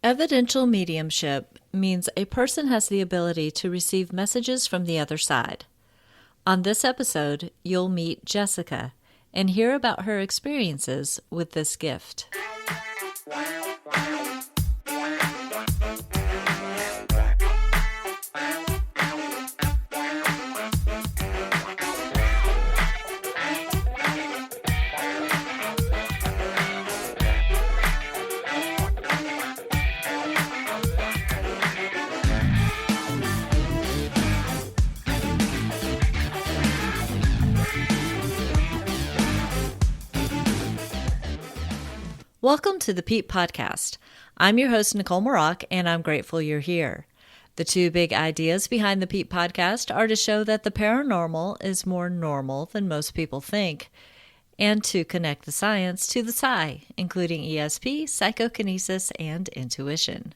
Evidential mediumship means a person has the ability to receive messages from the other side. On this episode, you'll meet Jessica and hear about her experiences with this gift. Welcome to the Pete Podcast. I'm your host, Nicole Maroc, and I'm grateful you're here. The two big ideas behind the Pete Podcast are to show that the paranormal is more normal than most people think, and to connect the science to the psi, including ESP, psychokinesis, and intuition.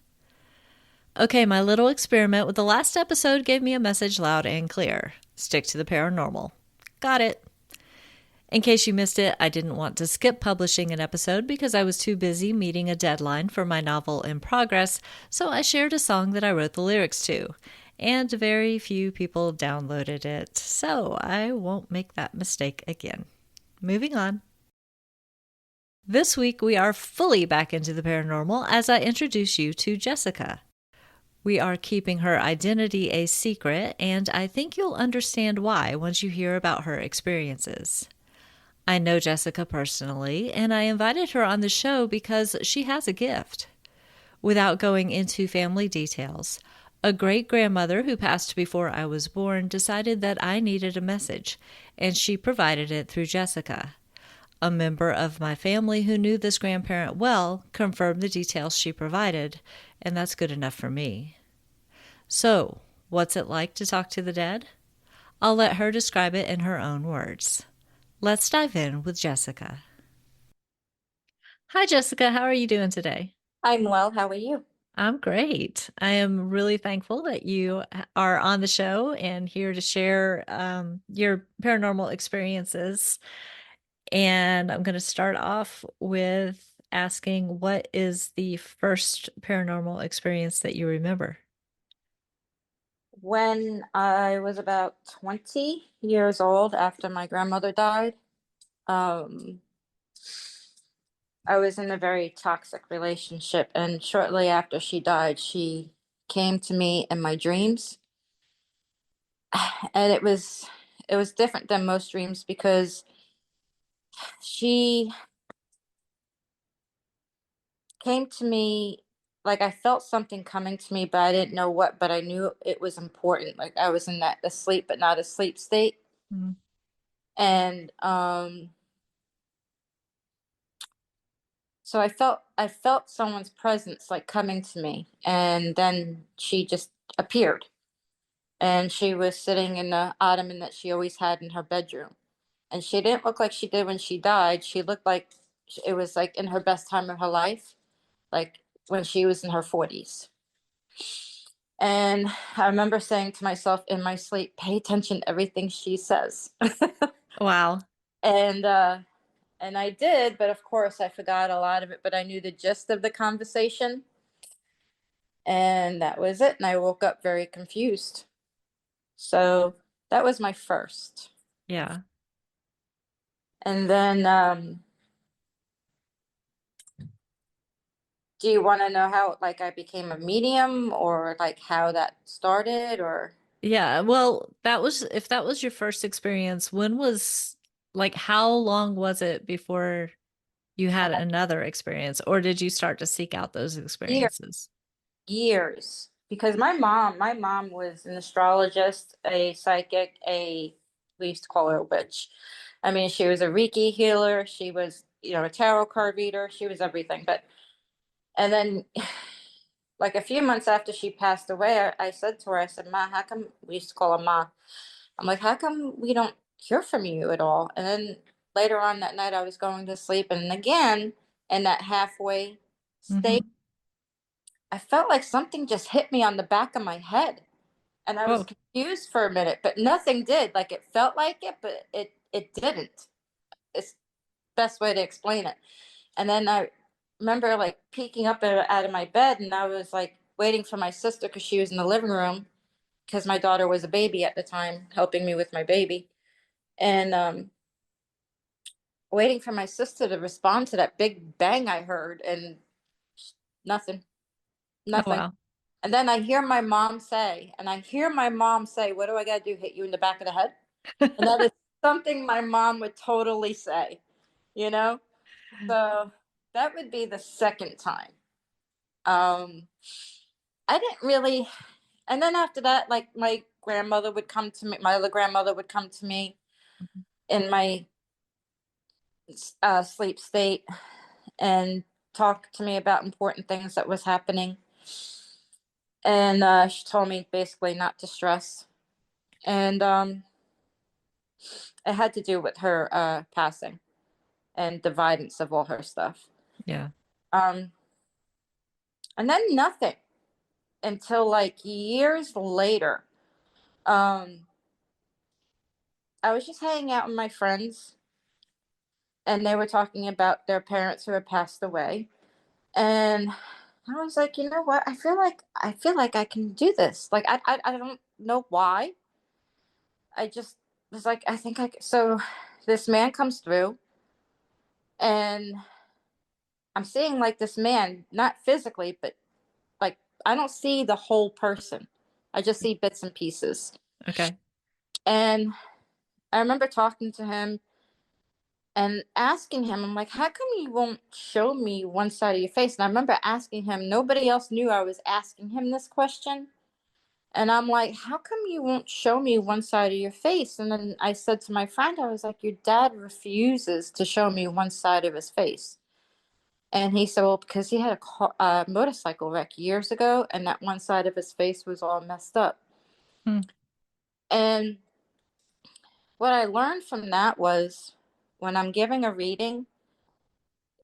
Okay, my little experiment with the last episode gave me a message loud and clear. Stick to the paranormal. Got it. In case you missed it, I didn't want to skip publishing an episode because I was too busy meeting a deadline for my novel in progress, so I shared a song that I wrote the lyrics to, and very few people downloaded it, so I won't make that mistake again. Moving on. This week we are fully back into the paranormal as I introduce you to Jessica. We are keeping her identity a secret, and I think you'll understand why once you hear about her experiences. I know Jessica personally, and I invited her on the show because she has a gift. Without going into family details, a great-grandmother who passed before I was born decided that I needed a message, and she provided it through Jessica. A member of my family who knew this grandparent well confirmed the details she provided, and that's good enough for me. So, what's it like to talk to the dead? I'll let her describe it in her own words. Let's dive in with Jessica. Hi, Jessica. How are you doing today? I'm well. How are you? I'm great. I am really thankful that you are on the show and here to share your paranormal experiences. And I'm going to start off with asking, what is the first paranormal experience that you remember? When I was about 20 years old after my grandmother died, um, I was in a very toxic relationship, and shortly after she died, she came to me in my dreams, and it was different than most dreams because she came to me like I felt something coming to me, but I didn't know what, but I knew it was important. Like I was in that asleep but not asleep state. Mm. And so I felt someone's presence like coming to me, and then she just appeared, and she was sitting in the ottoman that she always had in her bedroom, and she didn't look like she did when she died. She looked like it was like in her best time of her life, like when she was in her 40s. And I remember saying to myself in my sleep, pay attention to everything she says. Wow. and and I did, but of course I forgot a lot of it, but I knew the gist of the conversation. And that was it. And I woke up very confused. So that was my first. Yeah. And then, do you want to know how like I became a medium or like how that started or Yeah. Well, if that was your first experience, how long was it before you had another experience, or did you start to seek out those years, experiences? years? Because my mom was an astrologist, a psychic, we used to call her a witch. I mean, she was a Reiki healer. She was, a tarot card reader. She was everything. And then like a few months after she passed away, I said to her, I said, Ma, how come we used to call her Ma? I'm like, how come we don't hear from you at all? And then later on that night, I was going to sleep. And again, in that halfway state, Mm-hmm. I felt like something just hit me on the back of my head. And I was Oh, confused for a minute, but nothing did. Like it felt like it, but it didn't. It's the best way to explain it. And then remember like peeking up out of my bed, and I was like waiting for my sister because she was in the living room because my daughter was a baby at the time, helping me with my baby, and waiting for my sister to respond to that big bang I heard, and nothing, Oh, nothing. wow. And then I hear my mom say, "What do I got to do? Hit you in the back of the head?" And that is something my mom would totally say, you know? So that would be the second time. Um, I didn't really, and then after that, like my grandmother would come to me, my other grandmother would come to me in my sleep state and talk to me about important things that was happening. And she told me basically not to stress. And it had to do with her passing and the violence of all her stuff. Yeah. Um, and then nothing until like years later. Um, I was just hanging out with my friends, and they were talking about their parents who had passed away. And I was like, you know what? I feel like I can do this. Like I don't know why. I just was like, I think I. So this man comes through, and I'm seeing like this man, not physically, but like I don't see the whole person. I just see bits and pieces. Okay. And I remember talking to him and asking him, I'm like, how come you won't show me one side of your face? And I remember asking him, nobody else knew I was asking him this question. And I'm like, how come you won't show me one side of your face? And then I said to my friend, I was like, your dad refuses to show me one side of his face. And he said, well, because he had a motorcycle wreck years ago, and that one side of his face was all messed up. Hmm. And what I learned from that was when I'm giving a reading,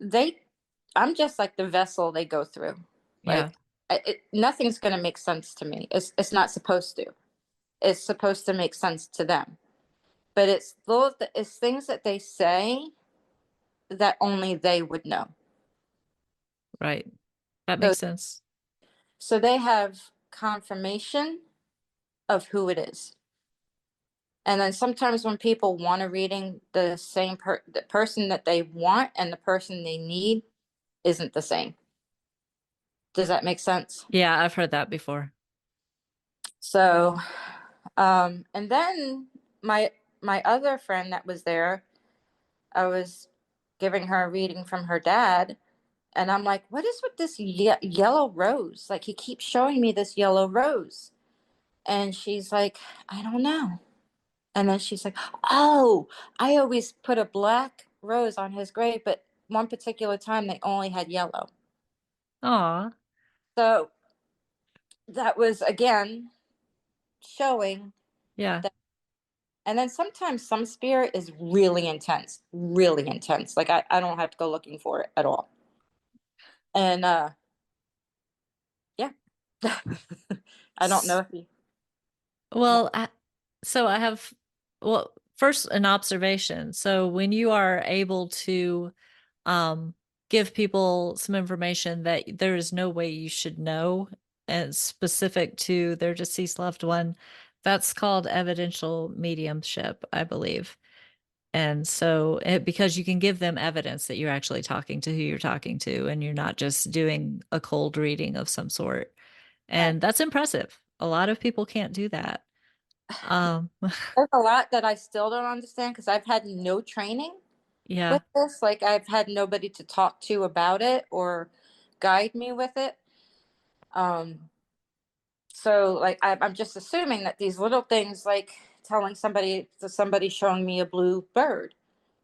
they I'm just like the vessel they go through. Yeah. Like nothing's going to make sense to me. It's not supposed to. It's supposed to make sense to them. But it's things that they say that only they would know. Right. That So makes sense. so they have confirmation of who it is. And then sometimes when people want a reading, the person that they want and the person they need isn't the same. Does that make sense? Yeah, I've heard that before. So, and then my my other friend that was there, I was giving her a reading from her dad, and I'm like, "What is with this yellow rose? Like he keeps showing me this yellow rose." And she's like, "I don't know." And then she's like, "Oh, I always put a black rose on his grave, but one particular time they only had yellow." Aw. So that was again showing Yeah. that. And then sometimes some spirit is really intense, really intense. Like I don't have to go looking for it at all. And yeah. I don't know if you Well, so I have, well, first an observation. So when you are able to um, give people some information that there is no way you should know and specific to their deceased loved one, that's called evidential mediumship, I believe. And so, because you can give them evidence that you're actually talking to who you're talking to, and you're not just doing a cold reading of some sort. right. And that's impressive. A lot of people can't do that. Um, There's a lot that I still don't understand because I've had no training with yeah, this. Like I've had nobody to talk to about it or guide me with it. Um, so like I'm just assuming that these little things like telling somebody showing me a blue bird,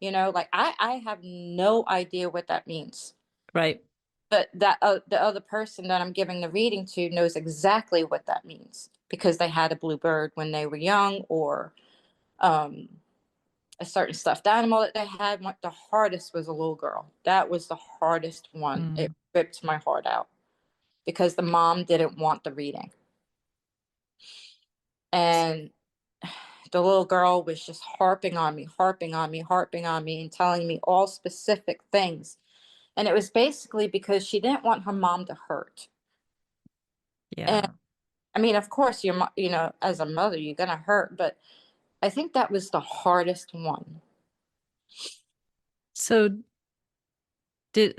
like I have no idea what that means. right. But the other person that I'm giving the reading to knows exactly what that means because they had a blue bird when they were young, or um, a certain stuffed animal that they had. The hardest was a little girl. That was the hardest one. It Mm, ripped my heart out because the mom didn't want the reading, and the little girl was just harping on me, harping on me, harping on me, and telling me all specific things. And it was basically because she didn't want her mom to hurt. And Yeah. I mean, of course, as a mother, you're gonna hurt, but I think that was the hardest one. So did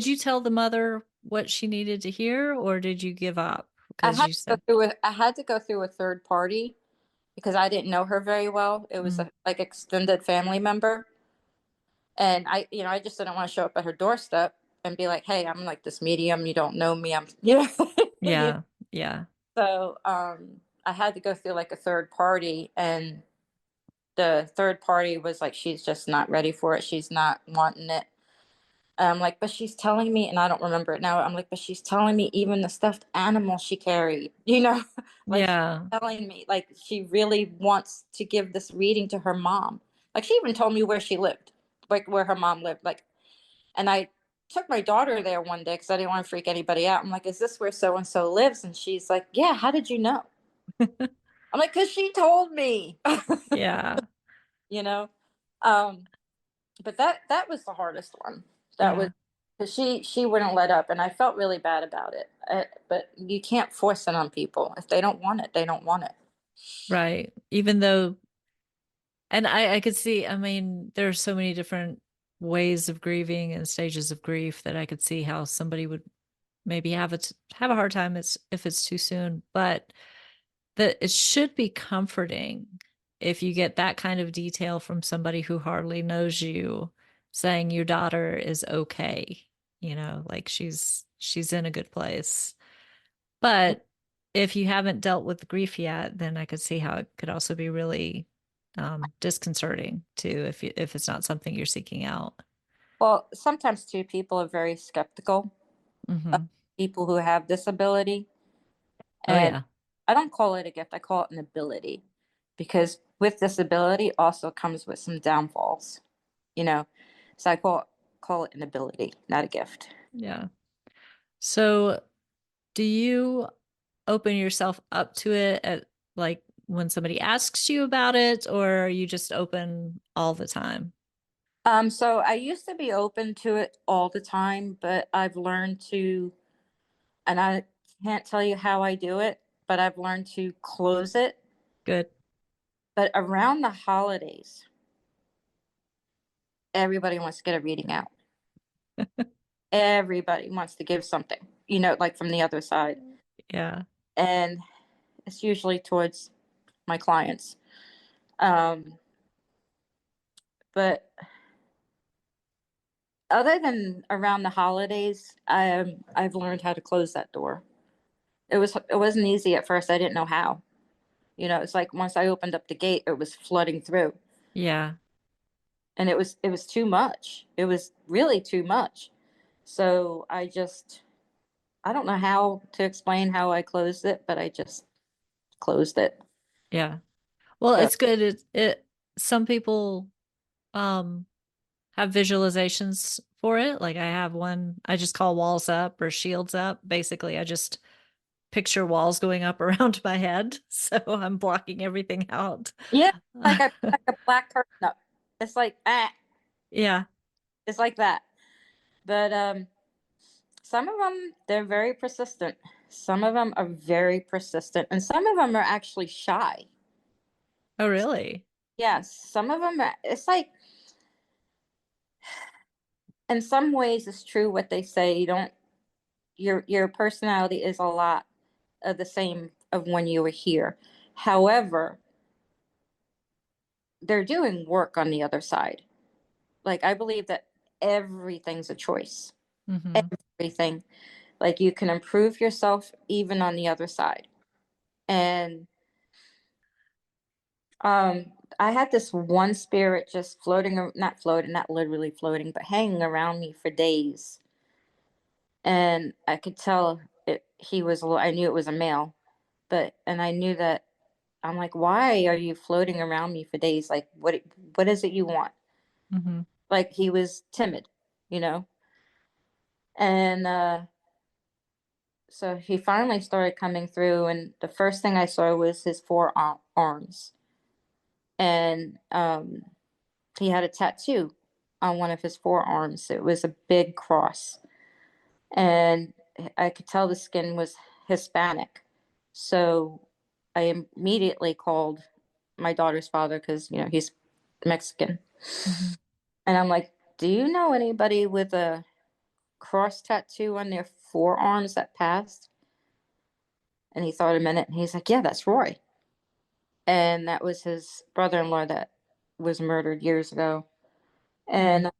you tell the mother what she needed to hear, or did you give up? Because you said, I had to go through a third party because I didn't know her very well. It was mm, a like extended family member, and I just didn't want to show up at her doorstep and be like, "Hey, I'm like this medium. You don't know me. I'm you know." yeah, yeah, So I had to go through like a third party, and the third party was like, "She's just not ready for it. She's not wanting it." I'm like, but she's telling me, and I don't remember it now. I'm like, but she's telling me even the stuffed animal she carried, like she's yeah, telling me, like she really wants to give this reading to her mom. Like she even told me where she lived, like where her mom lived. Like, and I took my daughter there one day because I didn't want to freak anybody out. I'm like, is this where so and so lives? And she's like, yeah. How did you know? I'm like, because she told me, yeah, you know. Um, but that was the hardest one. That was yeah. because she wouldn't let up, and I felt really bad about it. But you can't force it on people. If they don't want it, they don't want it. Right. Even though, and I could see, I mean, there are so many different ways of grieving and stages of grief that I could see how somebody would maybe have a hard time if it's too soon, but that it should be comforting if you get that kind of detail from somebody who hardly knows you saying your daughter is okay, like she's in a good place. But if you haven't dealt with the grief yet, then I could see how it could also be really disconcerting too if it's not something you're seeking out. Well, sometimes too, people are very skeptical of Hmm. people who have disability, Oh and yeah, I don't call it a gift. I call it an ability, because with disability also comes with some downfalls. You know, so I call it an ability, not a gift. yeah. So do you open yourself up to it at like when somebody asks you about it, or are you just open all the time? So I used to be open to it all the time, but I've learned to, and I can't tell you how I do it, but I've learned to close it. Good. But around the holidays, everybody wants to get a reading out. Everybody wants to give something, like from the other side. Yeah. And it's usually towards my clients. Um, but other than around the holidays, I've learned how to close that door. It wasn't easy at first. I didn't know how. It's like once I opened up the gate, it was flooding through, Yeah. and it was too much. It was really too much. So I don't know how to explain how I closed it, but I just closed it. Yeah. Well, So it's good. Some people um have visualizations for it. Like I have one I just call walls up or shields up. Basically, I just picture walls going up around my head, so I'm blocking everything out. yeah, like I put like a black curtain up. It's like Yeah. it's like that. But some of them they're very persistent. Some of them are very persistent, and some of them are actually shy. Oh, really? Yes, some of them. It's like in some ways it's true what they say. You don't your personality is a lot of the same of when you were here. However, they're doing work on the other side. Like I believe that everything's a choice. Hmm. Everything. Like you can improve yourself even on the other side. And I had this one spirit just not floating, not literally floating, but hanging around me for days. And I could tell he was I knew it was a male, and I knew that I'm like, why are you floating around me for days? Like, what is it you want? Hmm. Like, he was timid, you know? And so he finally started coming through, and the first thing I saw was his forearms. And he had a tattoo. on one of his forearms. It was a big cross, and I could tell the skin was Hispanic. So I immediately called my daughter's father because, he's Mexican. Hmm. And I'm like, do you know anybody with a cross tattoo on their forearms that passed? And he thought a minute and he's like, yeah, that's Roy. And that was his brother-in-law that was murdered years ago. Mm.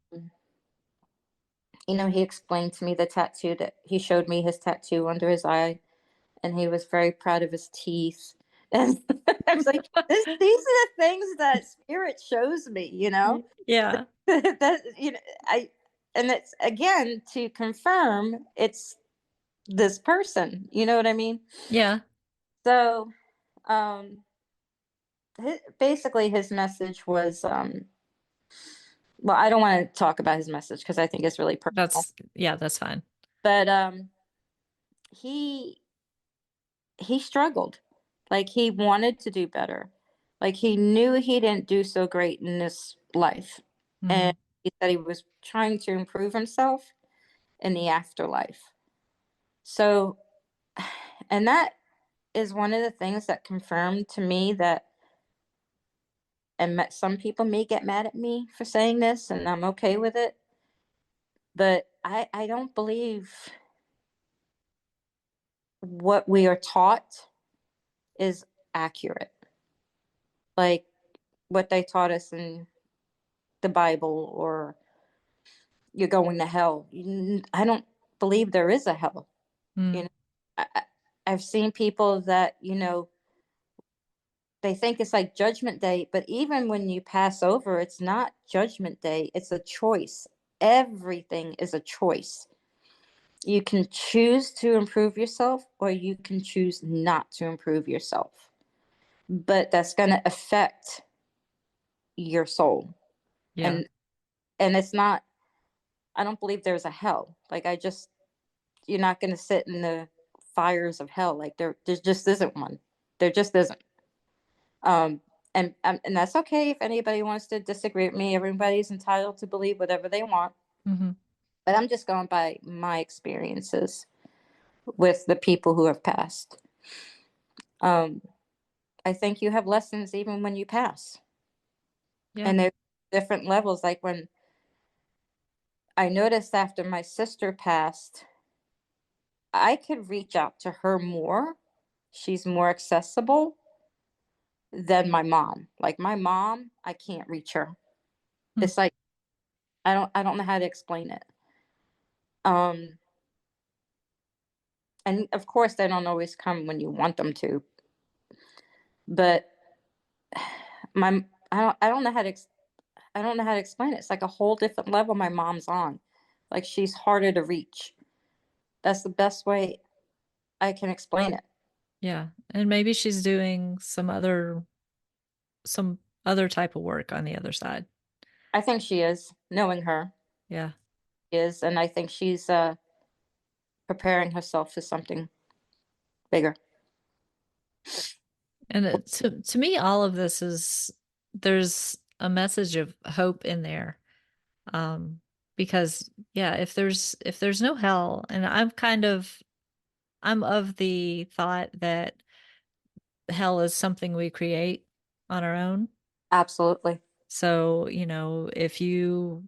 And, he explained to me the tattoo that he showed me his tattoo under his eye, and he was very proud of his teeth. And I was like, these are the things that spirit shows me. Yeah. That, I, and it's again to confirm it's this person, you know what I mean? Yeah. So, um, basically his message was, well, I don't want to talk about his message because I think it's really personal, Yeah, that's fine. but, he, he struggled. Like he wanted to do better. Like he knew he didn't do so great in this life. Hmm. And he said he was trying to improve himself in the afterlife. So, and that is one of the things that confirmed to me that, and some people may get mad at me for saying this, and I'm okay with it, but I don't believe what we are taught is accurate. Like what they taught us in the Bible, or you're going to hell. I don't believe there is a hell. You Mm. know, I've seen people that, they think it's like judgment day, but even when you pass over, it's not judgment day, it's a choice. Everything is a choice. You can choose to improve yourself or you can choose not to improve yourself. But that's going to affect your soul. Yeah. And it's not, I don't believe there's a hell. Like I just, you're not going to sit in the fires of hell. Like there just isn't one. There just isn't. Um, and that's okay if anybody wants to disagree with me. Everybody's entitled to believe whatever they want. Hmm. But I'm just going by my experiences with the people who have passed. Um, I think you have lessons even when you pass, Yeah. and there's different levels. Like when I noticed after my sister passed, I could reach out to her more. She's more accessible than my mom. Like my mom, I can't reach her. Mm. It's like I don't know how to explain it. Um and of course they don't always come when you want them to, but my I don't know how to I don't know how to explain it. It's like a whole different level my mom's on. Like she's harder to reach. That's the best way I can explain it. Yeah. And maybe she's doing some other type of work on the other side. I think she is, knowing her, Yeah. is, and I think she's preparing herself for something bigger. And to me, all of this is there's a message of hope in there. Um, because yeah, if there's no hell, and I'm of the thought that hell is something we create on our own. Absolutely. So, if you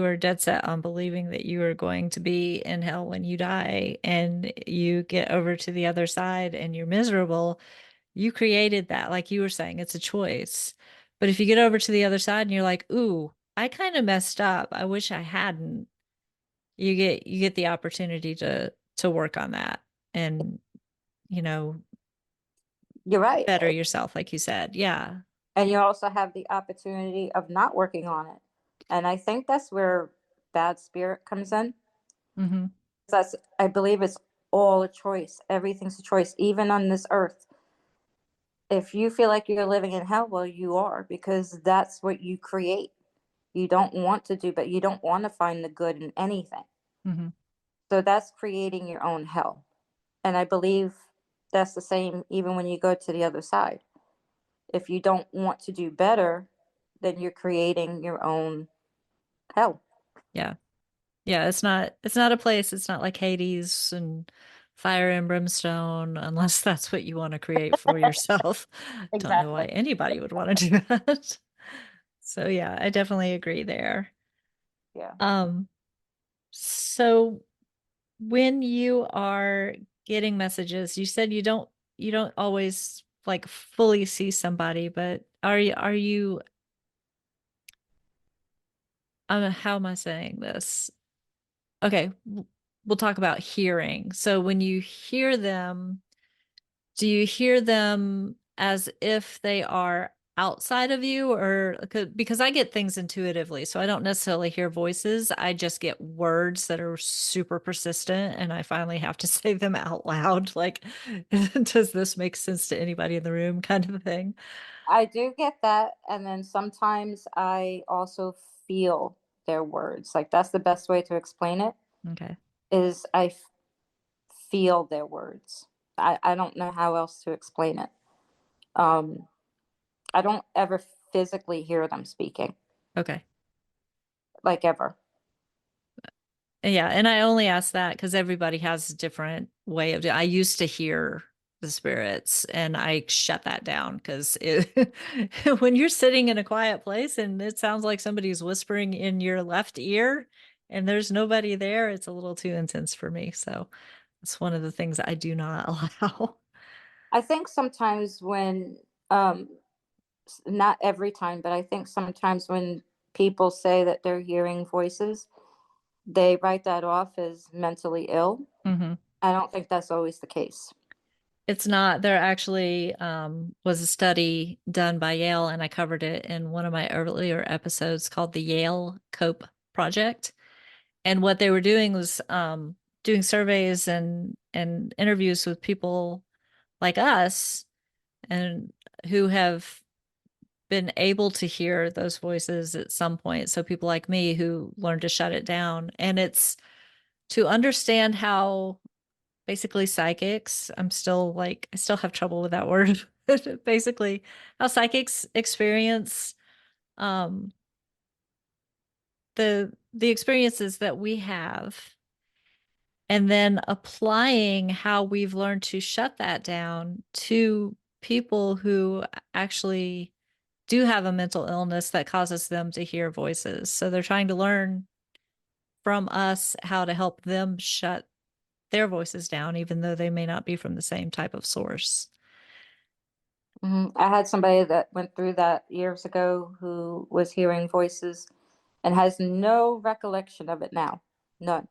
are dead set on believing that you are going to be in hell when you die and you get over to the other side and you're miserable, you created that. Like you were saying, it's a choice. But if you get over to the other side and you're like, ooh, I kind of messed up. I wish I hadn't. You get the opportunity to work on that and, you know, You're right. better yourself, like you said. Yeah. And you also have the opportunity of not working on it. And I think that's where bad spirit comes in. Hmm. That's, I believe it's all a choice. Everything's a choice, even on this earth. If you feel like you're living in hell, well, you are, because that's what you create. You don't want to do, but you don't want to find the good in anything. Hmm. So that's creating your own hell. And I believe that's the same even when you go to the other side. If you don't want to do better, then you're creating your own. Hell. Yeah. Yeah, it's not a place. It's not like Hades and fire and brimstone, unless that's what you want to create for yourself. Don't know why Exactly. anybody would want to do that. So yeah, I definitely agree there. Yeah. Um, so when you are getting messages, you said you don't always like fully see somebody, but are you how am I saying this? Okay, we'll talk about hearing. So when you hear them, do you hear them as if they are outside of you, or because I get things intuitively, so I don't necessarily hear voices. I just get words that are super persistent and I finally have to say them out loud. Like, does this make sense to anybody in the room kind of a thing? I do get that. And then sometimes I also feel their words. Like that's the best way to explain it Okay. is feel their words. I don't know how else to explain it. Um, I don't ever physically hear them speaking, Okay. like ever. Yeah, and I only ask that because everybody has a different way of doing. I used to hear the spirits, and I shut that down because when you're sitting in a quiet place and it sounds like somebody's whispering in your left ear, and there's nobody there, it's a little too intense for me. So it's one of the things I do not allow. I think sometimes when, not every time, but I think sometimes when people say that they're hearing voices, they write that off as mentally ill. hmm I don't think that's always the case. It's not. There actually was a study done by Yale, and I covered it in one of my earlier episodes called the Yale Cope Project. And what they were doing was doing surveys and interviews with people like us and who have been able to hear those voices at some point. So people like me who learned to shut it down. And it's to understand how basically psychics, I still have trouble with that word. Basically, how psychics experience um the experiences that we have, and then applying how we've learned to shut that down to people who actually do have a mental illness that causes them to hear voices. So they're trying to learn from us how to help them shut their voices down, even though they may not be from the same type of source. I had somebody that went through that years ago who was hearing voices and has no recollection of it now. None.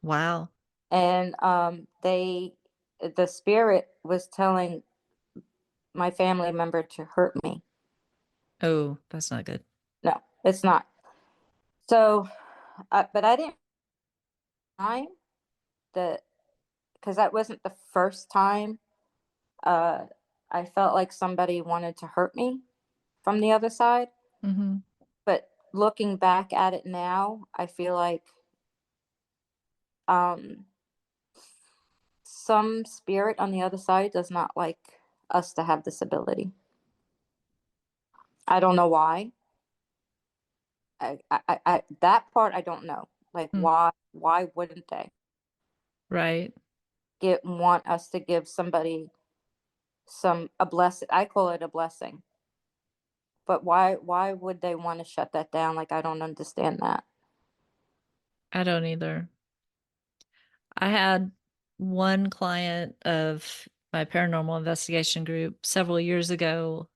Wow. And the spirit was telling my family member to hurt me. Oh, that's not good. No, it's not. So, but I didn't mind that because that wasn't the first time uh, I felt like somebody wanted to hurt me from the other side. hmm But looking back at it now, I feel like um, some spirit on the other side does not like us to have this ability. I don't know why. That part I don't know. Like Hmm. why wouldn't they Right. get want us to give somebody a blessing? I call it a blessing. But why would they want to shut that down? Like I don't understand that. I don't either. I had one client of my paranormal investigation group several years ago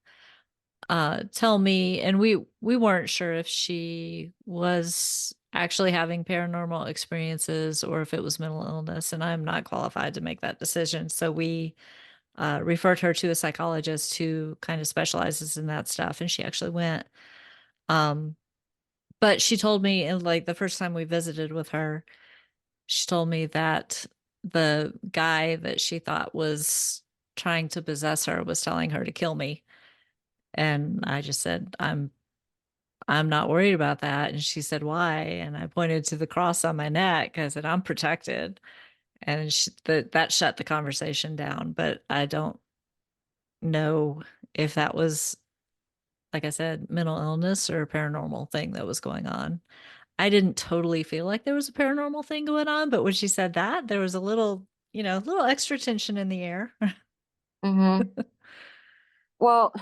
tell me, and we weren't sure if she was actually having paranormal experiences or if it was mental illness, and I'm not qualified to make that decision. So we referred her to a psychologist who kind of specializes in that stuff, and she actually went. Um, but she told me, and like the first time we visited with her, she told me that the guy that she thought was trying to possess her was telling her to kill me. And I just said, I'm not worried about that. And she said, why? And I pointed to the cross on my neck. I said, I'm protected. And that shut the conversation down. But I don't know if that was, like I said, mental illness or a paranormal thing that was going on. I didn't totally feel like there was a paranormal thing going on, but when she said that, there was a little, a little extra tension in the air. Hmm. Well,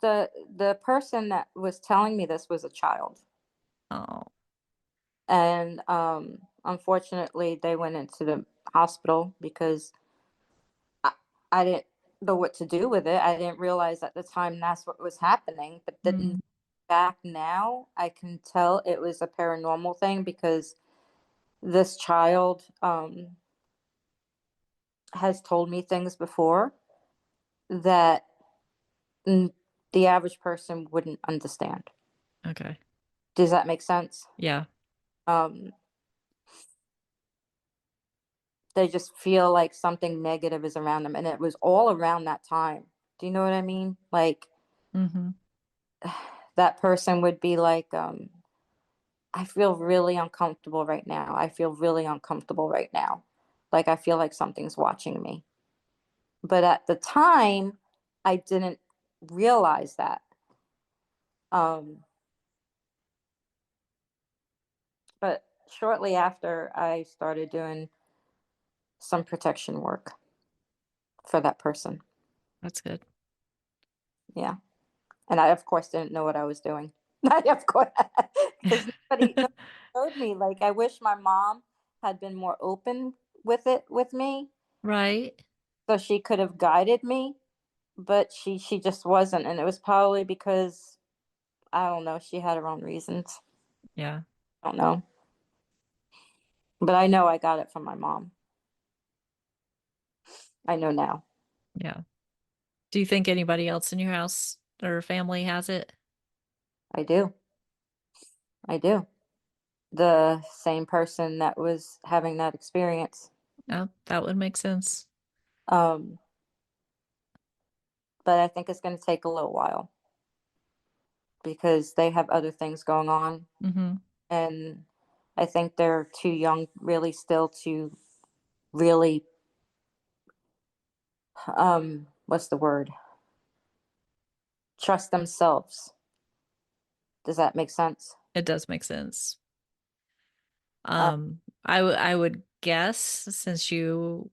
the person that was telling me this was a child, Oh. and unfortunately, they went into the hospital because I, I didn't know what to do with it. I didn't realize at the time that's what was happening. But then Mm, back now, I can tell it was a paranormal thing because this child has told me things before that mm, the average person wouldn't understand. okay. Does that make sense? Yeah. Um, they just feel like something negative is around them, and it was all around that time. Do you know what I mean? Like Hmm. that person would be like, I feel really uncomfortable right now. I feel really uncomfortable right now. Like I feel like something's watching me. But at the time, I didn't realize that. Um, but shortly after, I started doing some protection work for that person. That's good. Yeah. And I, of course, didn't know what I was doing. I, of course, because nobody showed me. Like, I wish my mom had been more open with it with me, Right. so she could have guided me. But she just wasn't, and it was probably because I don't know. She had her own reasons. Yeah. I don't know, but I know I got it from my mom. I know now. Yeah. Do you think anybody else in your house or family has it? I do. I do. The same person that was having that experience. No, that would make sense. Um, but I think it's going to take a little while because they have other things going on, Hmm. and I think they're too young, really, still to really, what's the word? Trust themselves. Does that make sense? It does make sense. Uh, I would guess since you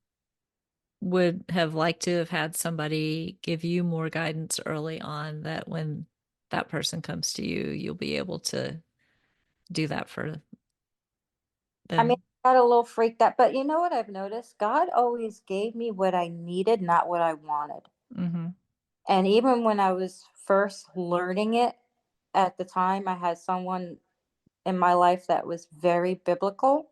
would have liked to have had somebody give you more guidance early on that when that person comes to you, you'll be able to do that for I mean, them. I got a little freaked out, but you know what I've noticed? God always gave me what I needed, not what I wanted. Hmm. And even when I was first learning it, at the time, I had someone in my life that was very biblical.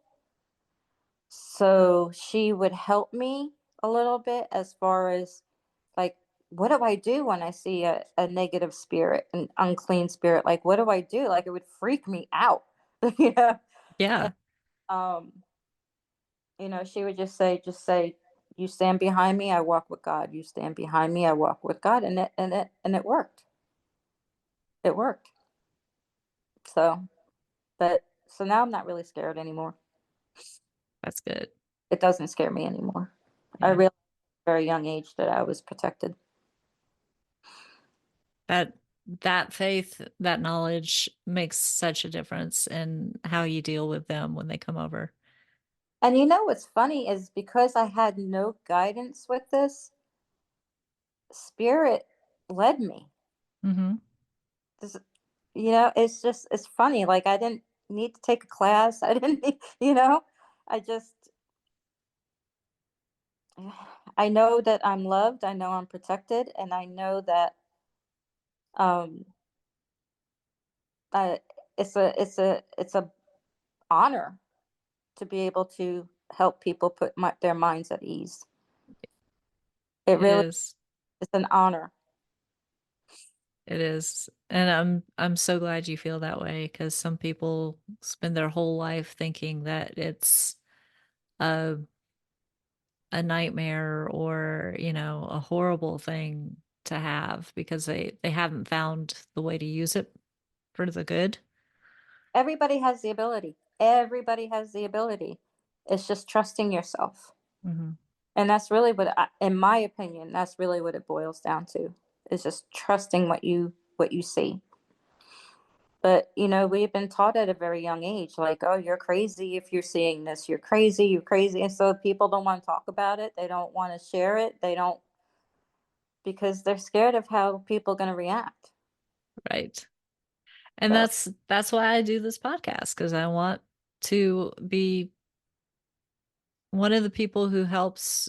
So she would help me a little bit as far as like, what do I do when I see a negative spirit, an unclean spirit? Like, what do I do? Like, it would freak me out, you know? And, Yeah, um, she would just say, you stand behind me, I walk with God. You stand behind me, I walk with God. And it worked. It worked. So, so now I'm not really scared anymore. that's good. It doesn't scare me anymore. I Yeah. realized at a very young age that I was protected. That that faith, that knowledge makes such a difference in how you deal with them when they come over. And you know what's funny is because I had no guidance with this, spirit led me. Hmm. This, it's funny. Like I didn't need to take a class. I didn't need, I just, I know that I'm loved. I know I'm protected, and I know that um, I, it's a honor to be able to help people put their minds at ease. It It really is. is an honor. It is. And I'm so glad you feel that way because some people spend their whole life thinking that it's a a nightmare or, a horrible thing to have because they haven't found the way to use it for the good. Everybody has the ability. Everybody has the ability. It's just trusting yourself. Hmm. And that's really in my opinion, that's really what it boils down to. Is just trusting what you see. But, we've been taught at a very young age, like, oh, you're crazy if you're seeing this, you're crazy, you're crazy. And so people don't want to talk about it. They don't want to share it. They don't, because they're scared of how people are going to react. Right. And So, that's why I do this podcast, because I want to be one of the people who helps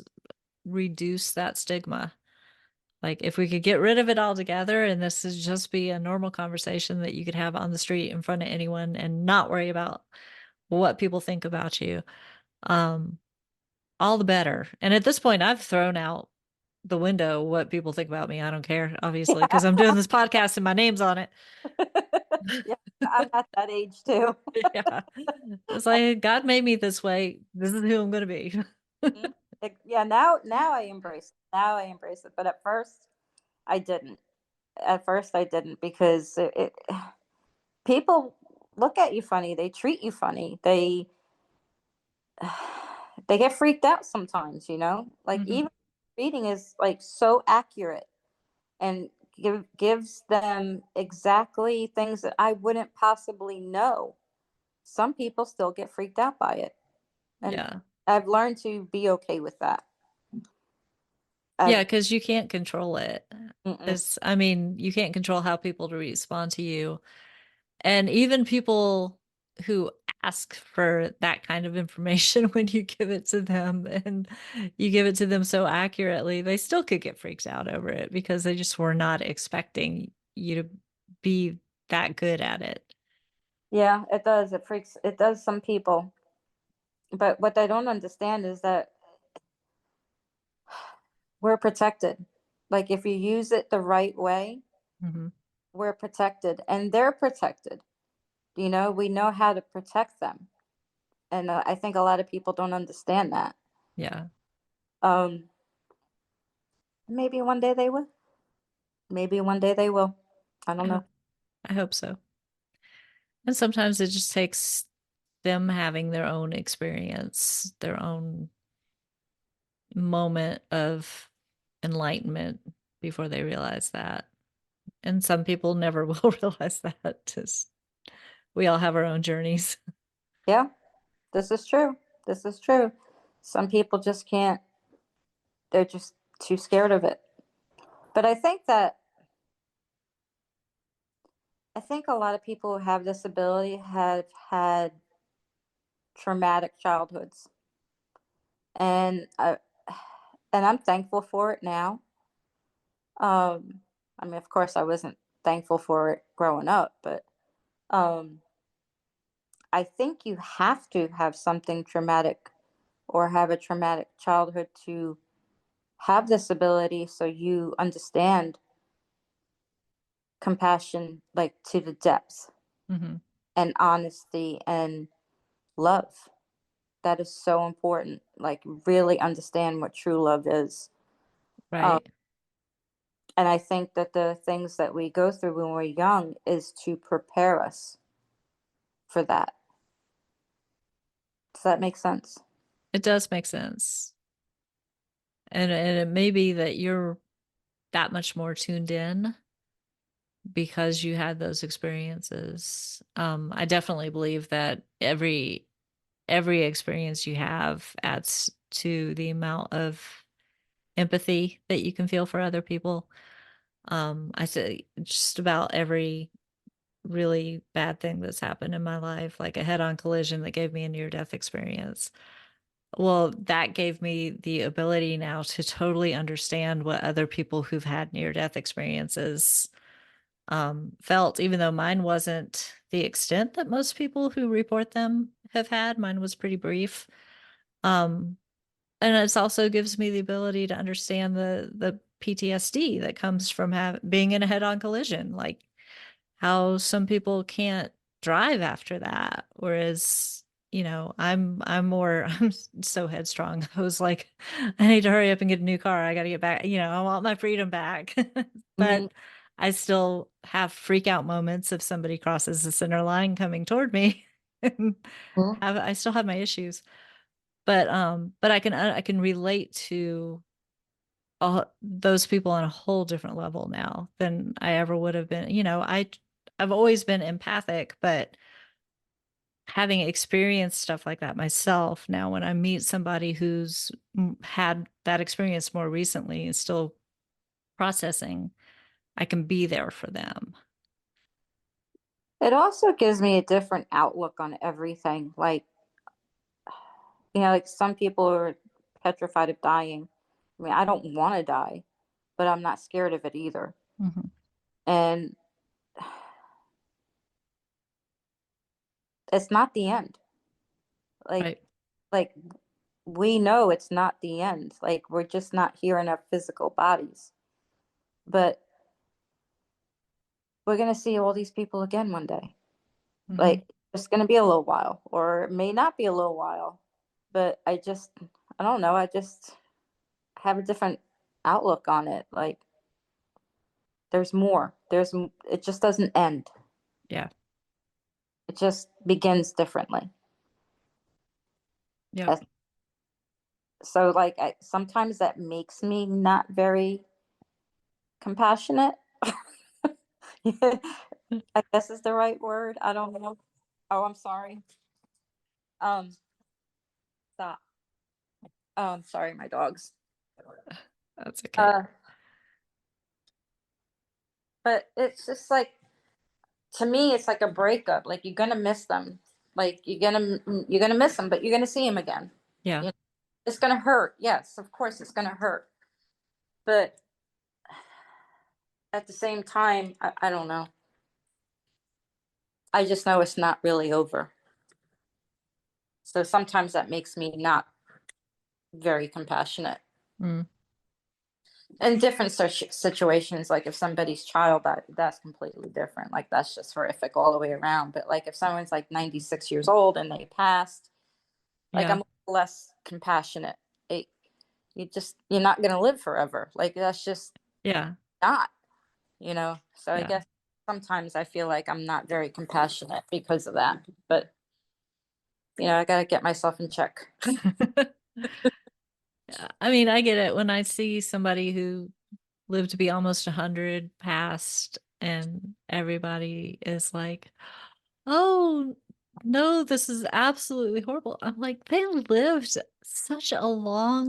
reduce that stigma. Like if we could get rid of it altogether and this is just be a normal conversation that you could have on the street in front of anyone and not worry about what people think about you, um, all the better. And at this point, I've thrown out the window what people think about me. I don't care, obviously, yeah. because I'm doing this podcast and my name's on it. Yeah, I'm at that age too. Yeah. It's like God made me this way. This is who I'm going to be. Mhm. Yeah, now I embrace it. Now I embrace it. But at first, I didn't. At first, I didn't because people look at you funny. They treat you funny. They get freaked out sometimes. Like Hmm. even reading is like so accurate and gives them exactly things that I wouldn't possibly know. Some people still get freaked out by it, and Yeah. I've learned to be okay with that. Yeah, I've because you can't control it. Mm-mm. It's, I mean, you can't control how people to respond to you. And even people who ask for that kind of information when you give it to them and you give it to them so accurately, they still could get freaked out over it because they just were not expecting you to be that good at it. Yeah, it does. It does some people. But what I don't understand is that we're protected. Like if you use it the right way, Hmm. we're protected and they're protected. We know how to protect them. And I think a lot of people don't understand that. Yeah, Um, maybe one day they will. Maybe one day they will. I don't I, know. ho- I hope so. And sometimes it just takes them having their own experience, their own moment of enlightenment before they realize that. And some people never will realize that. Just we all have our own journeys. Yeah, this is true. This is true. Some people just can't, they're just too scared of it. But I think a lot of people who have this ability have had traumatic childhoods. And and I'm thankful for it now. Um, I mean, of course, I wasn't thankful for it growing up, but um, I think you have to have something traumatic or have a traumatic childhood to have this ability so you understand compassion like to the depths Hmm. and honesty and love. That is so important. Like, really understand what true love is. Um, Right. and I think that the things that we go through when we're young is to prepare us for that. Does that make sense? It does make sense. And it may be that you're that much more tuned in because you had those experiences. I definitely believe that every experience you have adds to the amount of empathy that you can feel for other people. I say just about every really bad thing that's happened in my life, like a head-on collision that gave me a near-death experience. Well, that gave me the ability now to totally understand what other people who've had near-death experiences felt, even though mine wasn't the extent that most people who report them have had. Mine was pretty brief. Um, and it also gives me the ability to understand the PTSD that comes from being in a head-on collision, like how some people can't drive after that, whereas I'm more I'm so headstrong. I was like, I need to hurry up and get a new car. I got to get back. I want my freedom back. Mm-hmm. But I still have freak out moments if somebody crosses the center line coming toward me. And I still have my issues, but I can relate to all those people on a whole different level now than I ever would have been. I've always been empathic, but having experienced stuff like that myself, now when I meet somebody who's had that experience more recently and still processing, I can be there for them. It also gives me a different outlook on everything. Like, like some people are petrified of dying. I mean, I don't want to die, but I'm not scared of it either. Mm-hmm. And it's not the end. Like, Right. like we know it's not the end. Like we're just not here in our physical bodies. But we're gonna see all these people again one day. Mm-hmm. Like it's gonna be a little while, or it may not be a little while. But I don't know. I just have a different outlook on it. Like there's more. It just doesn't end. Yeah. It just begins differently. Yep. That's- So like sometimes that makes me not very compassionate. I guess is the right word. I don't know. Oh, I'm sorry. Um, stop. Oh, I'm sorry, my dogs. That's okay. Uh, but it's just like to me, it's like a breakup. Like you're gonna miss them. Like you're gonna miss them, but you're gonna see them again. Yeah. You know, it's gonna hurt. Yes, of course, it's gonna hurt. But at the same time, I don't know. I just know it's not really over. So sometimes that makes me not very compassionate. Mm. In different situations, like if somebody's child, that's completely different. Like that's just horrific all the way around. But like if someone's like 96 years old and they passed, like I'm Yeah. less compassionate. It, you're not gonna live forever. Like that's just Yeah. not. So I Yeah. guess sometimes I feel like I'm not very compassionate because of that. But I gotta get myself in check. Yeah. I mean, I get it when I see somebody who lived to be almost 100 past and everybody is like, oh, no, this is absolutely horrible. I'm like, they lived such a long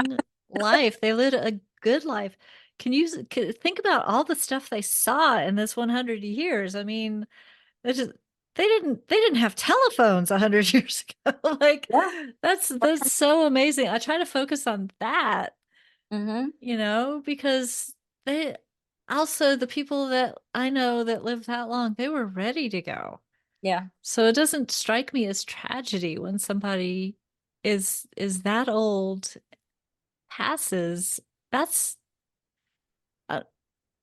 life. They lived a good life. Think about all the stuff they saw in this 100 years? I mean, they just they didn't have telephones 100 years ago. Like Yeah. that's so amazing. I try to focus on that, Mm-hmm. because they also the people that I know that lived that long, they were ready to go. Yeah. So it doesn't strike me as tragedy when somebody is that old, passes. That's uh,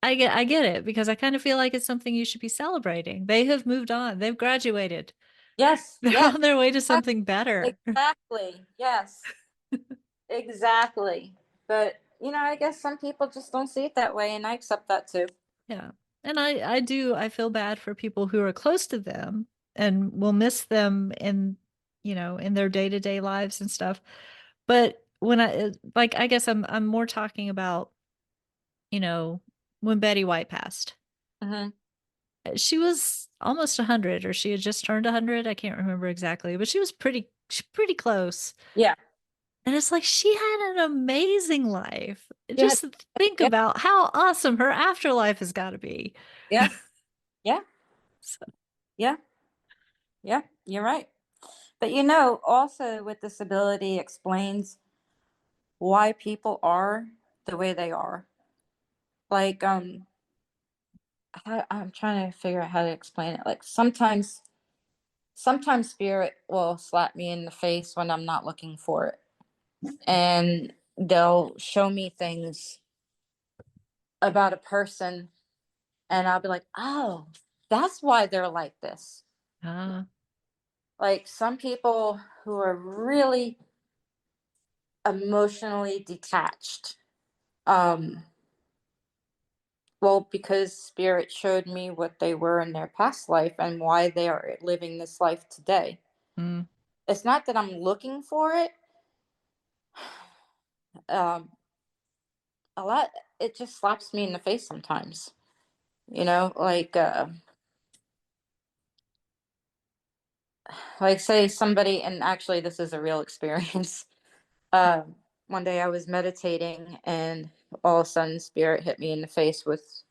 I get it because I kind of feel like it's something you should be celebrating. They have moved on. They've graduated. Yes. They're Yes. on their way to something better. Exactly. Yes. Exactly. But, I guess some people just don't see it that way, and I accept that too. Yeah. And I feel bad for people who are close to them and will miss them in their day-to-day lives and stuff. But when I guess I'm more talking about, you know, when Betty White passed. Hmm. She was almost 100, or she had just turned 100. I can't remember exactly, but she was pretty close. Yeah. And it's like she had an amazing life. Yeah. Just think Yeah. about how awesome her afterlife has got to be. Yeah. Yeah. So, Yeah. Yeah. You're right. But also with disability explains why people are the way they are. Like, I'm trying to figure out how to explain it. Like sometimes spirit will slap me in the face when I'm not looking for it. And they'll show me things about a person, and I'll be like, oh, that's why they're like this. uh, Like some people who are really emotionally detached. Um, well, because spirit showed me what they were in their past life and why they are living this life today. mm, It's not that I'm looking for it. Um, a lot, it just slaps me in the face sometimes. Like like say somebody, and actually this is a real experience. Um, One day I was meditating and all of a sudden spirit hit me in the face with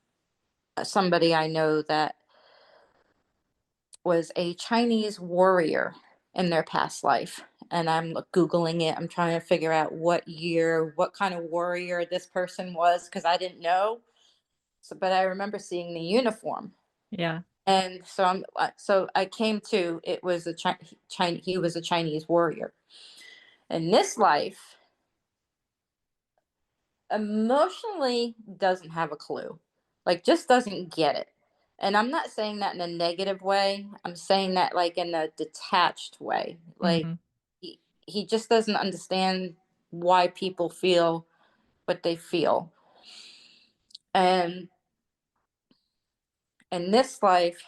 somebody I know that was a Chinese warrior in their past life. And I'm Googling it. I'm trying to figure out what year, what kind of warrior this person was, because I didn't know. So, but I remember seeing the uniform. Yeah. And so I came to it was a he was a Chinese warrior. In this life, emotionally doesn't have a clue, like just doesn't get it. And I'm not saying that in a negative way. I'm saying that like in a detached way. Like Hmm. he just doesn't understand why people feel what they feel. And in this life,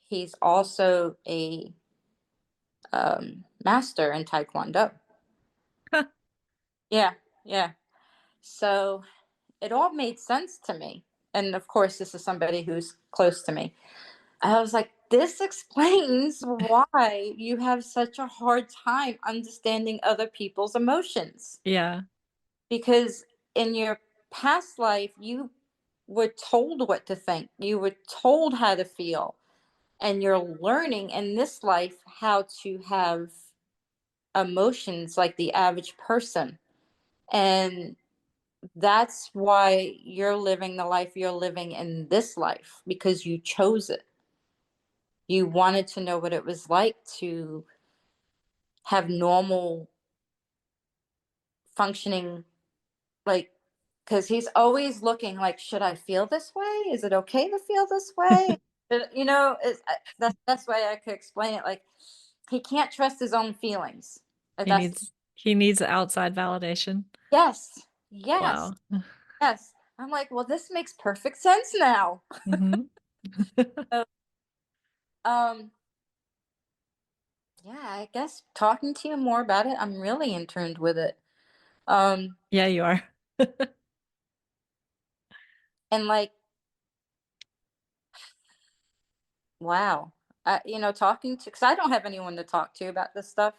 he's also a master in Taekwondo. Yeah, yeah. So it all made sense to me. And of course, this is somebody who's close to me. I was like, this explains why you have such a hard time understanding other people's emotions. Yeah. Because in your past life, you were told what to think, you were told how to feel, and you're learning in this life how to have emotions like the average person. And that's why you're living the life you're living in this life, because you chose it. You wanted to know what it was like to have normal functioning, like, because he's always looking like, should I feel this way? Is it okay to feel this way? You know, that's the best way I could explain it. Like, he can't trust his own feelings. That's He needs outside validation. yes, yes, Wow. yes. I'm like, well, this makes perfect sense now. Hmm. So, um, yeah, I guess talking to you more about it, I'm really in tune with it. Um, Yeah, you are. and like, wow. Talking to, because I don't have anyone to talk to about this stuff.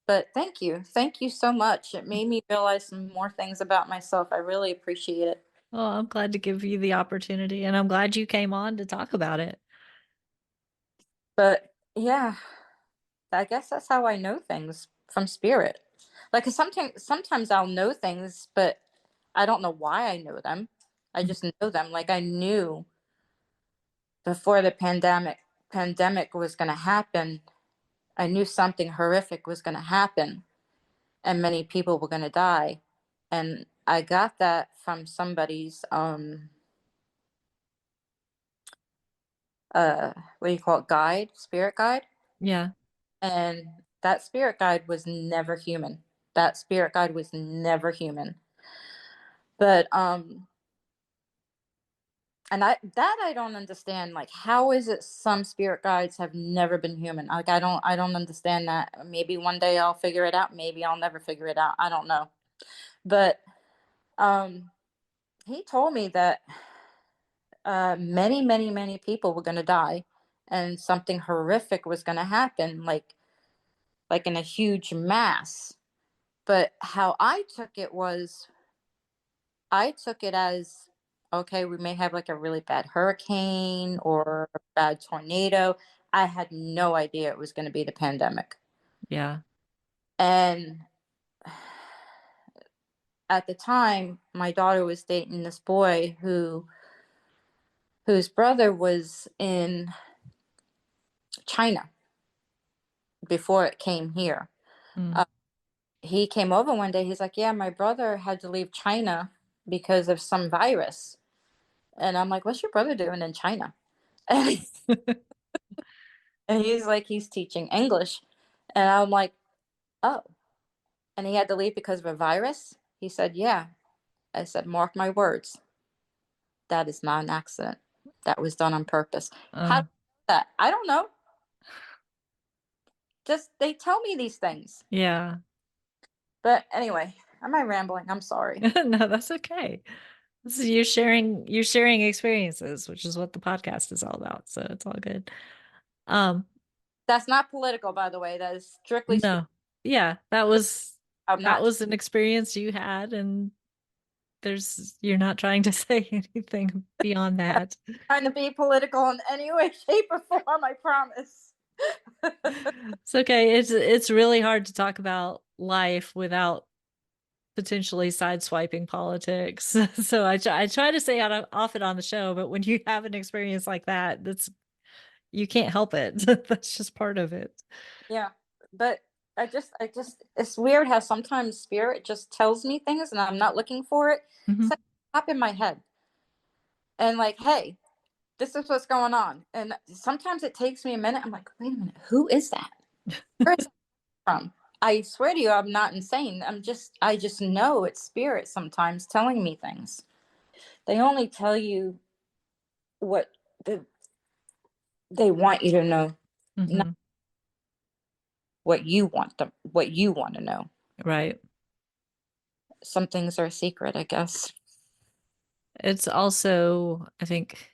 But thank you. Thank you so much. It made me realize some more things about myself. I really appreciate it. Well, I'm glad to give you the opportunity, and I'm glad you came on to talk about it. But yeah, I guess that's how I know things from spirit. Like 'cause sometimes I'll know things, but I don't know why I know them. I just know them. Like I knew before the pandemic was going to happen. I knew something horrific was going to happen and many people were going to die. And I got that from somebody's what do you call it, guide, spirit guide. Yeah. And that spirit guide was never human. That spirit guide was never human. But and I don't understand, like how is it some spirit guides have never been human? Like I don't understand that. Maybe one day I'll figure it out, maybe I'll never figure it out. I don't know. But um he told me that many people were going to die and something horrific was going to happen, like in a huge mass. But how I took it was, I took it as, okay, we may have like a really bad hurricane or a bad tornado. I had no idea it was going to be the pandemic. Yeah. And at the time, my daughter was dating this boy whose brother was in China before it came here. Mm. Uh, he came over one day. He's like, "Yeah, my brother had to leave China because of some virus." And I'm like, "What's your brother doing in China?" And he's like, "He's teaching English." And I'm like, "Oh." And he had to leave because of a virus? He said, "Yeah." I said, "Mark my words. That is not an accident. That was done on purpose." How Uh, that? I don't know. Just they tell me these things. yeah. But anyway, am I rambling? I'm sorry. No, that's okay. This is you're sharing experiences, which is what the podcast is all about. So it's all good. Um, That's not political, by the way. That is strictly speaking. No. Yeah, I'm that not was an experience you had, and you're not trying to say anything beyond that. trying to be political in any way, shape, or form. I promise. It's okay. It's really hard to talk about life without potentially sideswiping politics. So I try to stay off it on the show, but when you have an experience like that, that's you can't help it. That's just part of it. Yeah, but it's weird how sometimes spirit just tells me things and I'm not looking for it. Hmm. So pop in my head and like, hey, this is what's going on. And sometimes it takes me a minute. I'm like, wait a minute, who is that? Where is that from? I swear to you, I'm not insane. I just know it's spirit sometimes telling me things. They only tell you what the, they want you to know, not Hmm. what you want to know. Right. Some things are a secret, I guess. It's also, I think,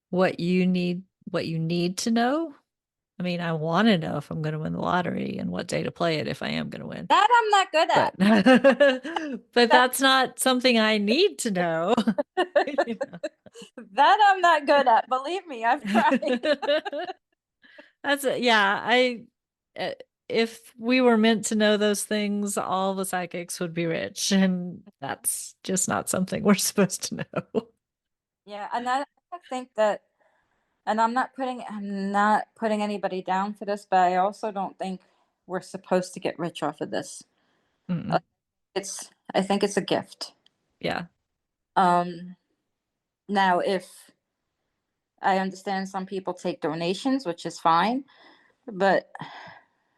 what you need to know. I mean, I want to know if I'm going to win the lottery and what day to play it if I am going to win. That I'm not good But at. but That that's not something I need to know. You that I'm not good at. Believe me, I've tried. know? That's it. Yeah, uh, if we were meant to know those things, all the psychics would be rich, and that's just not something we're supposed to know. Yeah, and I think that, and I'm not putting anybody down for this, but I also don't think we're supposed to get rich off of this. Uh, Mm-mm. I think it's a gift. Yeah. Um, Now if I understand some people take donations, which is fine, but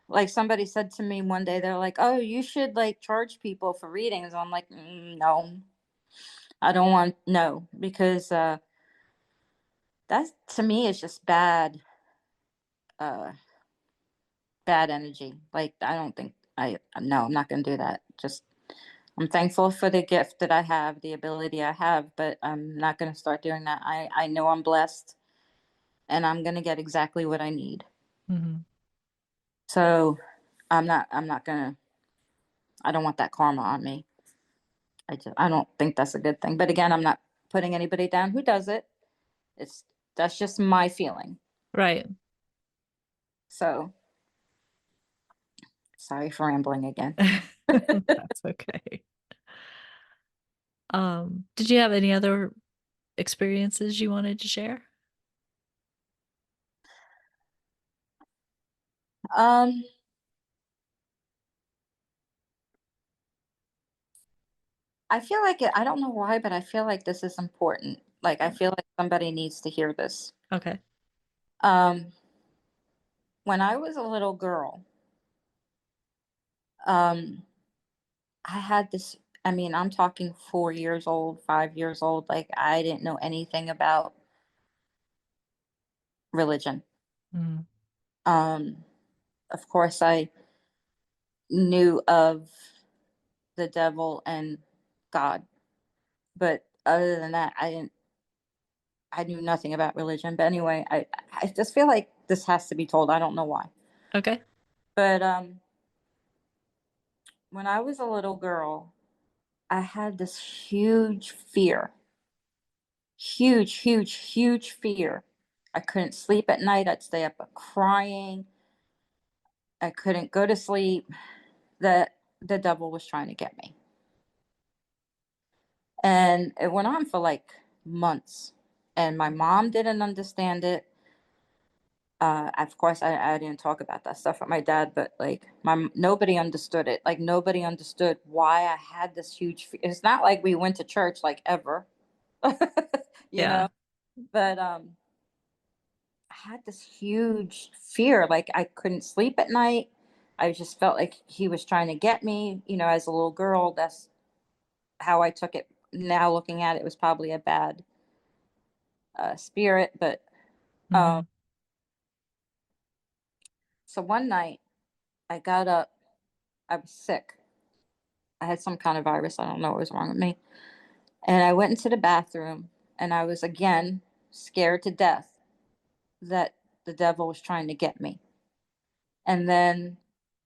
like somebody said to me one day, they're like, "Oh, you should like charge people for readings." I'm like, No, I don't want no because that to me is just uh bad energy. Like I don't think I no, I'm not going to do that. Just I'm thankful for the gift that I have, the ability I have, but I'm not going to start doing that. I know I'm blessed and I'm going to get exactly what I need. Hmm. So I'm not going to I don't want that karma on me. I don't think that's a good thing. But again, I'm not putting anybody down who does it. It's that's just my feeling. Right. So sorry for rambling again. That's okay. Did you have any other experiences you wanted to share? Um, I feel like I don't know why, but I feel like this is important. Like I feel like somebody needs to hear this. Okay. Um, when I was a little girl, um, I had this. I mean, I'm talking 4 years old, 5 years old. Like I didn't know anything about religion. Mm. Um, of course, I knew of the devil and God, but other than that, I didn't. I knew nothing about religion. But anyway, I just feel like this has to be told. I don't know why, Okay. but when I was a little girl, I had this huge fear, huge fear. I couldn't sleep at night. I'd stay up crying. I couldn't go to sleep. That the devil was trying to get me. And it went on for like months. And my mom didn't understand it. Of course, I didn't talk about that stuff with my dad, but like nobody understood it. Like nobody understood why I had this huge. It's not like we went to church like ever, you know. Yeah. But I had this huge fear. Like I couldn't sleep at night. I just felt like he was trying to get me. You know, as a little girl, that's how I took it. Now looking at it, it was probably a bad spirit. But um, Hmm. so one night I got up. I was sick. I had some kind of virus. I don't know what was wrong with me. And I went into the bathroom and I was again scared to death that the devil was trying to get me. And then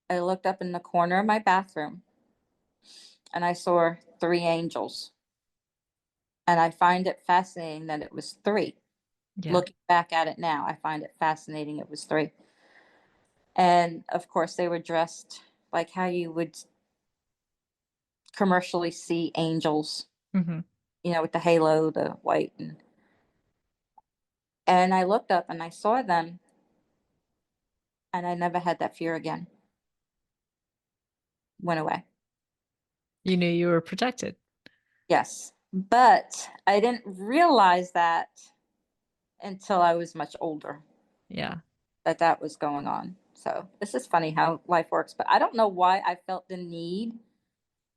I looked up in the corner of my bathroom and I saw three angels. And I find it fascinating that it was three. Yeah. Looking back at it now, I find it fascinating it was three. And of course, they were dressed like how you would commercially see angels, Hmm. with the halo, the white. And I looked up and I saw them, and I never had that fear again. Went away. You knew you were protected. Yes. But I didn't realize that until I was much older Yeah. that that was going on. So this is funny how life works. But I don't know why I felt the need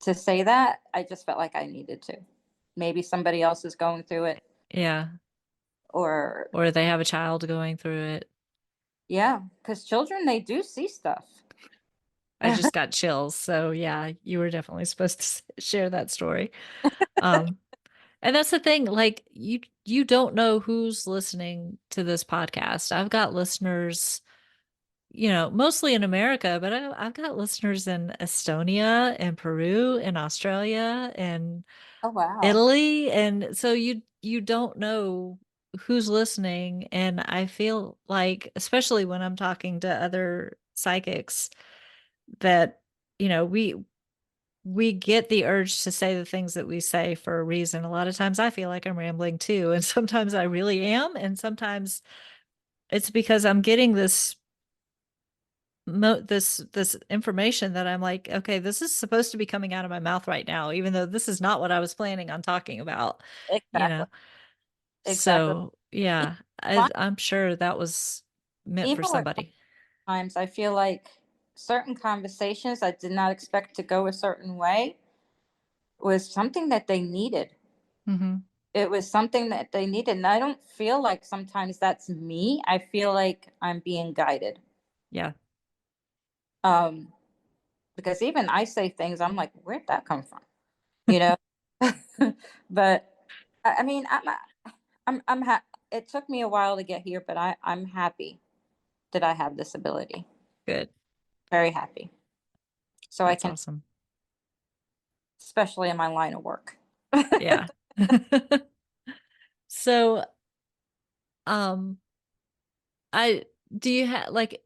to say that. I just felt like I needed to. Maybe somebody else is going through it, Yeah. or Or they have a child going through it. yeah, because children, they do see stuff. I just got chills. So yeah, you were definitely supposed to share that story. Um, and that's the thing, like you don't know who's listening to this podcast. I've got listeners, mostly in America, but I've got listeners in Estonia and Peru and Australia and Oh, wow. Italy, and so you don't know who's listening, and I feel like, especially when I'm talking to other psychics, that you know we we get the urge to say the things that we say for a reason. A lot of times I feel like I'm rambling too, and sometimes I really am, and sometimes it's because I'm getting this information that I'm like, okay, this is supposed to be coming out of my mouth right now, even though this is not what I was planning on talking about, you Exactly. know. Exactly. So yeah, Fun- I'm sure that was meant for Even with somebody. times, I feel like certain conversations I did not expect to go a certain way was something that they needed. Hmm. It was something that they needed. And I don't feel like sometimes that's me. I feel like I'm being guided. Yeah. Um, because even I say things, I'm like, where'd that come from? You know? But I mean, it took me a while to get here, but I'm happy that I have this ability. Good. Very happy. So I That's can, awesome. especially in my line of work. Yeah. So, um, I do you have like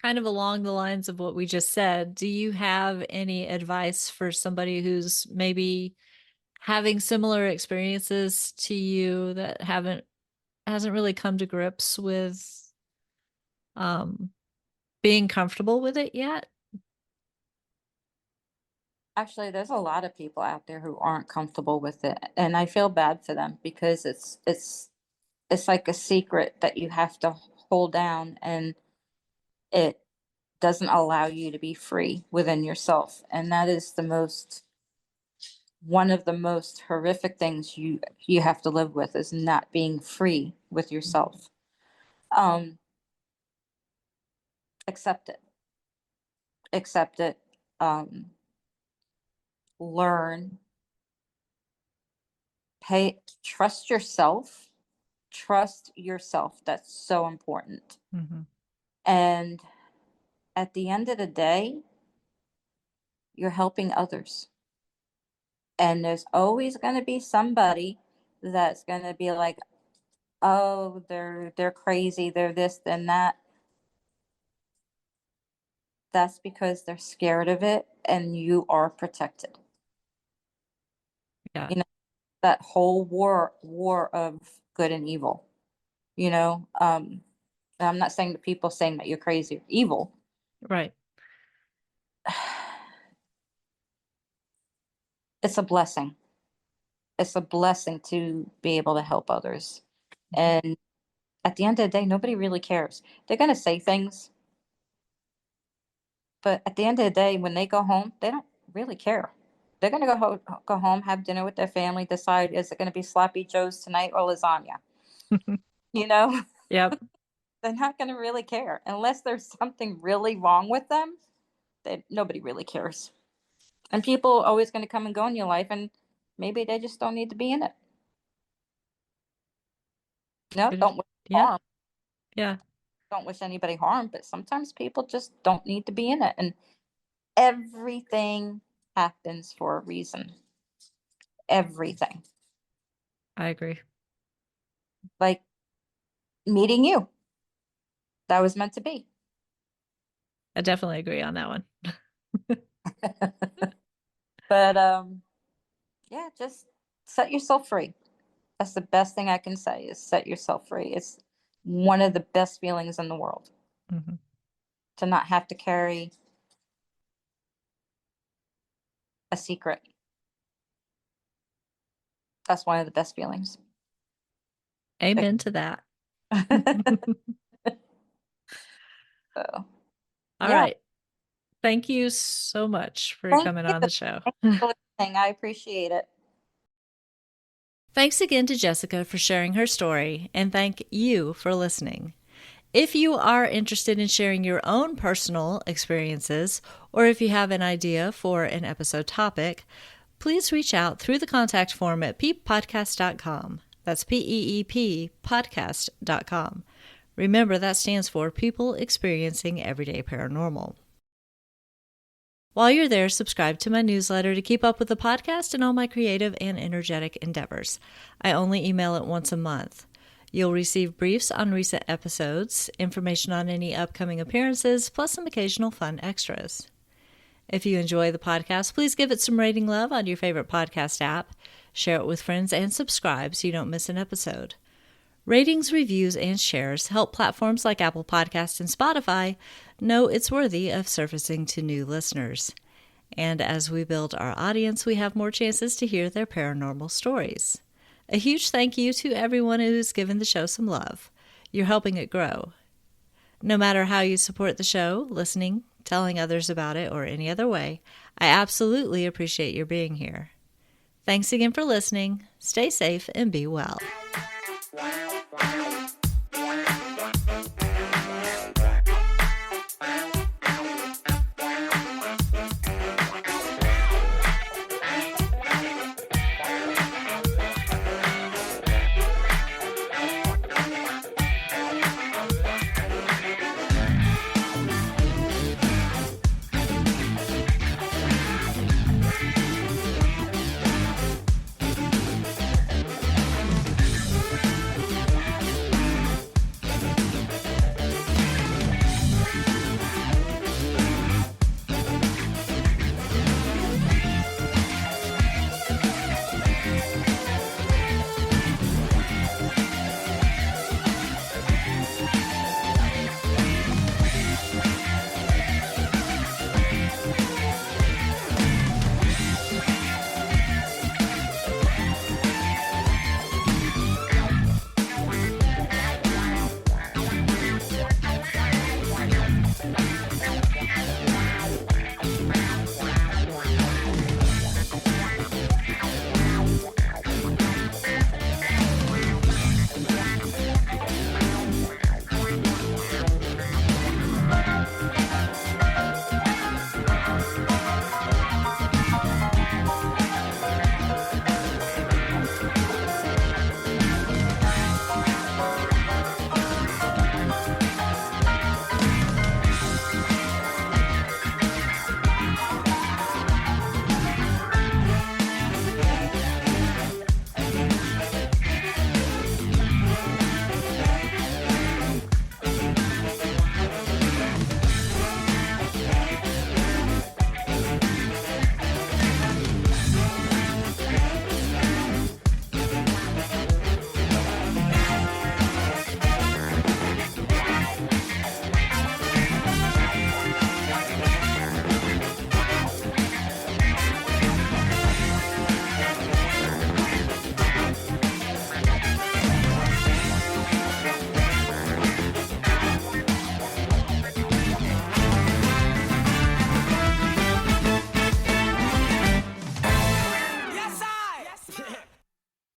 kind of along the lines of what we just said, do you have any advice for somebody who's maybe having similar experiences to you that haven't hasn't really come to grips with um being comfortable with it yet? Actually, there's a lot of people out there who aren't comfortable with it, and I feel bad for them because it's like a secret that you have to hold down, and it doesn't allow you to be free within yourself. And that is the most one of the most horrific things you have to live with is not being free with yourself. Um, accept it. Accept it. Learn, trust yourself. Trust yourself. That's so important. Hmm. And at the end of the day, you're helping others. And there's always going to be somebody that's going to be like, "Oh, they're crazy, they're this and that." That's because they're scared of it and you are protected. Yeah, You know, that whole war of good and evil, you know. And I'm not saying that people saying that you're crazy or evil. right. It's a blessing. It's a blessing to be able to help others. Mhm. And at the end of the day, nobody really cares. They're going to say things, but at the end of the day, when they go home, they don't really care. They're going to go home, have dinner with their family, decide is it going to be sloppy joes tonight or lasagna? You know, Yep. they're not going to really care unless there's something really wrong with them. Nobody really cares. And people are always going to come and go in your life, and maybe they just don't need to be in it. No, Good. don't wish Yeah. harm. Yeah. don't wish anybody harm, but sometimes people just don't need to be in it. And everything happens for a reason. Everything. I agree. Like meeting you. That was meant to be. I definitely agree on that one. But yeah, just set yourself free. That's the best thing I can say is set yourself free. It's one of the best feelings in the world Mhm. to not have to carry a secret. That's one of the best feelings. Amen to that. So, All yeah. right. Thank you so much for Thank coming you. on the show. Thank you for listening. I appreciate it. Thanks again to Jessica for sharing her story, and thank you for listening. If you are interested in sharing your own personal experiences, or if you have an idea for an episode topic, please reach out through the contact form at peeppodcast.com. That's PEEP podcast.com. Remember, that stands for People Experiencing Everyday Paranormal. While you're there, subscribe to my newsletter to keep up with the podcast and all my creative and energetic endeavors. I only email it once a month. You'll receive briefs on recent episodes, information on any upcoming appearances, plus some occasional fun extras. If you enjoy the podcast, please give it some rating love on your favorite podcast app, share it with friends, and subscribe so you don't miss an episode. Ratings, reviews, and shares help platforms like Apple Podcasts and Spotify know it's worthy of surfacing to new listeners. And as we build our audience, we have more chances to hear their paranormal stories. A huge thank you to everyone who's given the show some love. You're helping it grow. No matter how you support the show, listening, telling others about it, or any other way, I absolutely appreciate your being here. Thanks again for listening. Stay safe and be well.